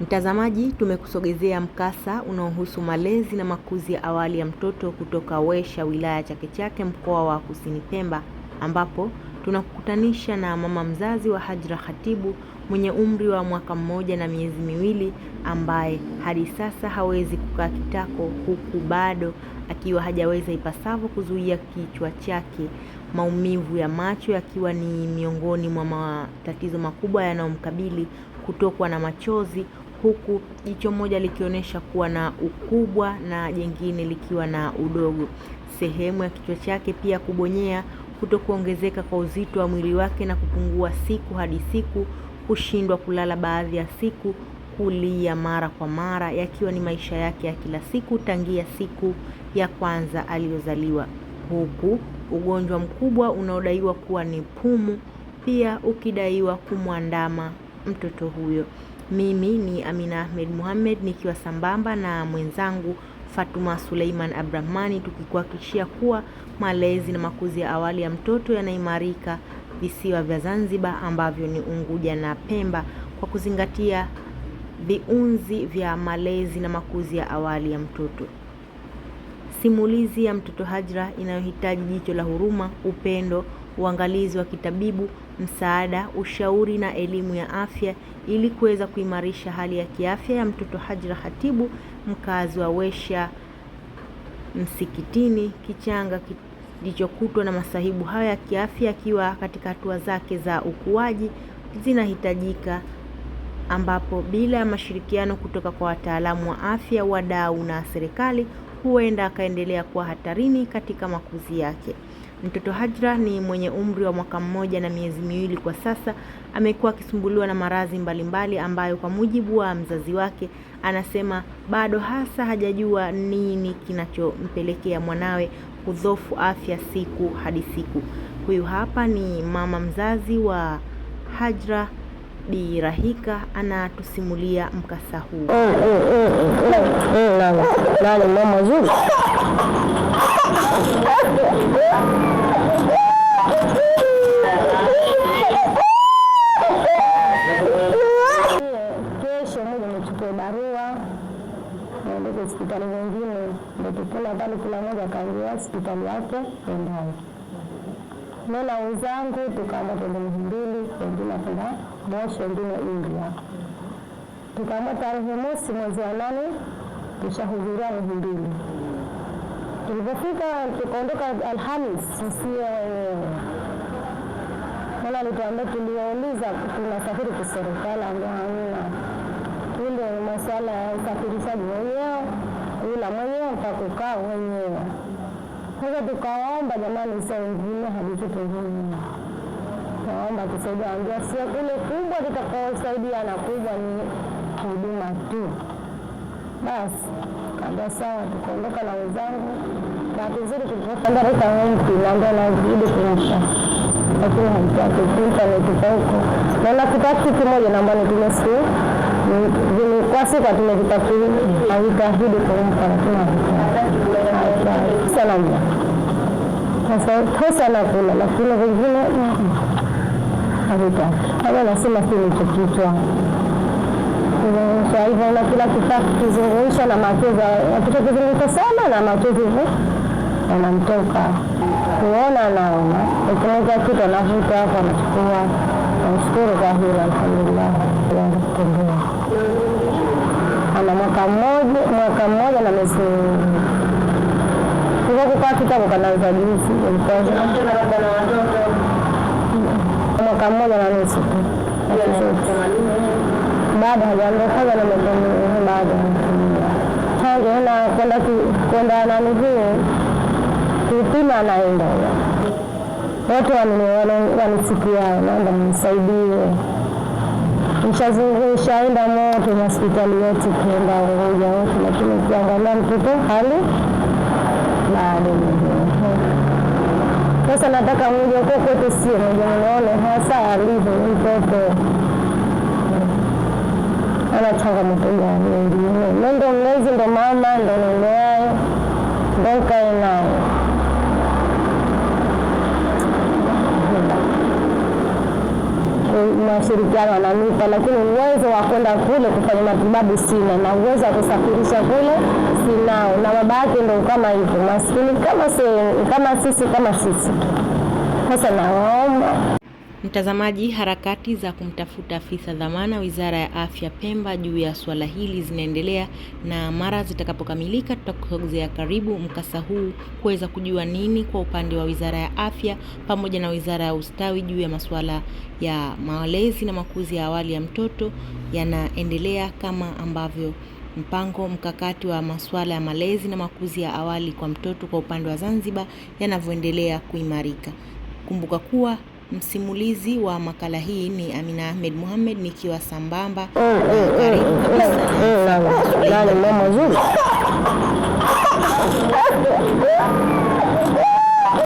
Mtazamaji, tumekusogezea mkasa unaohusu malezi na makuzi ya awali ya mtoto kutoka Wesha, wilaya Chake Chake, mkoa wa Kusini Pemba, ambapo tunakutanisha na mama mzazi wa Hajra Khatibu mwenye umri wa mwaka 1 na miezi 2, ambaye hadi sasa hawezi kukaa kitako, huku bado akiwa hajaweza ipasavyo kuzuia kichwa chake. Maumivu ya macho yakiwa ni miongoni mwa matatizo makubwa yanayomkabili, kutokwa na machozi, huku jicho moja likionyesha kuwa na ukubwa na jingine likiwa na udogo. Sehemu ya kichwa chake pia kubonyea, kutokuongezeka kwa uzito wa mwili wake na kupungua siku hadi siku, kushindwa kulala baadhi ya siku, kulia mara kwa mara, yakiwa ni maisha yake ya kila siku tangia siku ya kwanza aliyozaliwa, huku ugonjwa mkubwa unaodaiwa kuwa ni pumu pia ukidaiwa kumwandama mtoto huyo. Mimi ni Amina Ahmed Muhammad nikiwa sambamba na mwenzangu Fatuma Suleiman Abdrahmani, tukikuhakikishia kuwa malezi na makuzi ya awali ya mtoto yanaimarika visiwa vya Zanzibar ambavyo ni Unguja na Pemba, kwa kuzingatia viunzi vya malezi na makuzi ya awali ya mtoto. Simulizi ya mtoto Hajra inayohitaji jicho la huruma, upendo, uangalizi wa kitabibu, msaada, ushauri na elimu ya afya ili kuweza kuimarisha hali ya kiafya ya mtoto Hajra Khatibu, mkazi wa Wesha Msikitini, kichanga kilichokutwa na masahibu haya ya kiafya akiwa katika hatua zake za ukuaji zinahitajika, ambapo bila ya mashirikiano kutoka kwa wataalamu wa afya, wadau na serikali, huenda akaendelea kuwa hatarini katika makuzi yake. Mtoto Hajra ni mwenye umri wa mwaka 1 na miezi 2 kwa sasa. Amekuwa akisumbuliwa na maradhi mbalimbali ambayo kwa mujibu wa mzazi wake anasema bado hasa hajajua nini kinachompelekea mwanawe kudhoofu afya siku hadi siku. Huyu hapa ni mama mzazi wa Hajra, Bi Rahika, anatusimulia mkasa huu. Nani mama zuri? Kesho moja nichukue barua naende hospitali nyingine, ndio tukula pale, kila mmoja kaingia hospitali yake endayo. Nena wenzangu tukaamua twende Muhimbili, wengine kwenda Moshi, wengine India. Tukaamua tarehe 1 mwezi wa 8 tushahudhuria Muhimbili. Tulipofika tukaondoka Alhamis, sio wala alituambia, tuliouliza tunasafiri kwa serikali, ndio hamna ile masuala ya usafirishaji wenyewe, ila mwenyewe utakukaa wenyewe. Sasa tukaomba jamani, sio wengine hadithi tengine, naomba tusaidia, ndio sio kule kubwa tutakaosaidia, na kubwa ni huduma tu. Basi kaambia sawa, tukaondoka na wenzangu, na vizuri tulipofika rika wengi na ndio narudi kumsha, lakini haitaki kuita ni huko na nakutaka kitu moja na mbona tumesikia ni kwa siku tumekitafuta, haitahidi kumpa, lakini sana mbaya. Sasa pesa na kula, lakini wengine haitaki. Hapo nasema sisi kichwa kwa hivyo na kila kifaa kizungusha na machozi, akitokizungusha sana na machozi yanamtoka, kuona naona ukimweka kitu anavuta hapo anachukua. Nashukuru kwa hilo, alhamdulillah. Kutembea ana mwaka mmoja na miezi kukaa kitabu kanaanza juzi, mwaka 1 na nusu baada hajaondoka na mdomo baada tangu na kwenda nani hiyo kupima anaenda. Watu wanisikia, naomba mnisaidie. Nishazungusha enda moto hospitali yote, kwenda Unguja wote, lakini ukiangalia mtoto hali bado. Sasa nataka mmoja huko kwetu, sio mmoja, mnaona hasa alivyo mtoto ana changamoto gani nyingine. Ndio mlezi, ndo mama, ndo nilea, ndo kae naye. mashirikiano wananipa, lakini uwezo wa kwenda kule kufanya matibabu sina, na uwezo wa kusafirisha kule sinao, na baba yake ndio kama hivyo maskini kama sisi. Sasa naomba mtazamaji, harakati za kumtafuta afisa dhamana Wizara ya Afya Pemba juu ya swala hili zinaendelea, na mara zitakapokamilika tutakusogezea karibu mkasa huu kuweza kujua nini kwa upande wa Wizara ya Afya pamoja na Wizara ya Ustawi juu ya masuala ya malezi na makuzi ya awali ya mtoto yanaendelea, kama ambavyo mpango mkakati wa masuala ya malezi na makuzi ya awali kwa mtoto kwa upande wa Zanzibar yanavyoendelea kuimarika. Kumbuka kuwa msimulizi wa makala hii ni Amina Ahmed Mohamed, nikiwa sambamba karibu kabisa na mama